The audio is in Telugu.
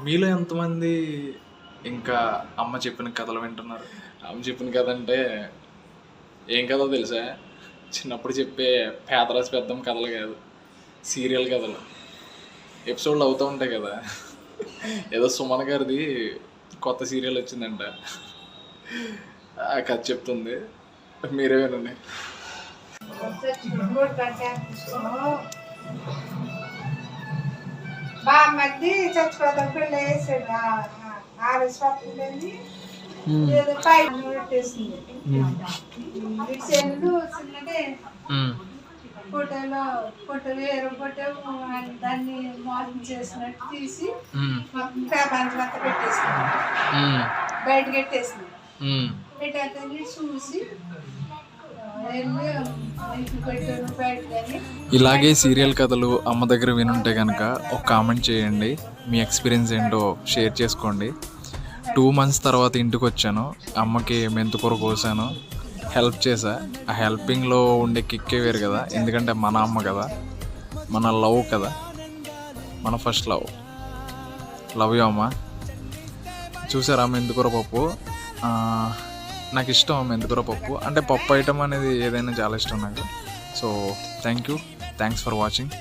మీలో ఎంతమంది ఇంకా అమ్మ చెప్పిన కథలు వింటున్నారు? అమ్మ చెప్పిన కథ అంటే ఏం కథో తెలుసా? చిన్నప్పుడు చెప్పే పేదరాశి పెద్దమ్మ కథలు కాదు, సీరియల్ కథలు. ఎపిసోడ్లు అవుతూ ఉంటాయి కదా. ఏదో సుమన్ గారిది కొత్త సీరియల్ వచ్చిందంట, ఆ కథ చెప్తుంది, మీరే వినండి. బామ్మది చచ్చిపోతాం పిల్ల వేసాడు ఆడేసి ఏదో పైన పెట్టేసింది. సెల్లు చిన్నదే ఫోటోలు వేరే ఫోటో దాన్ని మోసం చేసినట్టు తీసి పేపర్ అంతా పెట్టేసింది, బయట పెట్టేసింది. పెట్టేది చూసి ఇలాగే సీరియల్ కథలు అమ్మ దగ్గర వినుంటే కనుక ఒక కామెంట్ చేయండి, మీ ఎక్స్పీరియన్స్ ఏంటో షేర్ చేసుకోండి. 2 months తర్వాత ఇంటికి వచ్చాను, అమ్మకి మెంతుకూర కోసాను, హెల్ప్ చేశా. ఆ హెల్పింగ్లో ఉండే కిక్కే వేరు కదా, ఎందుకంటే మన అమ్మ కదా, మన లవ్ కదా, మన ఫస్ట్ లవ్ యూ అమ్మ. చూసారా మెంతుకూర పప్పు? నాకు ఇష్టం మెంతుకూర పప్పు, అంటే పప్పు ఐటమ్ అనేది ఏదైనా చాలా ఇష్టం నాకు. So thanks for watching.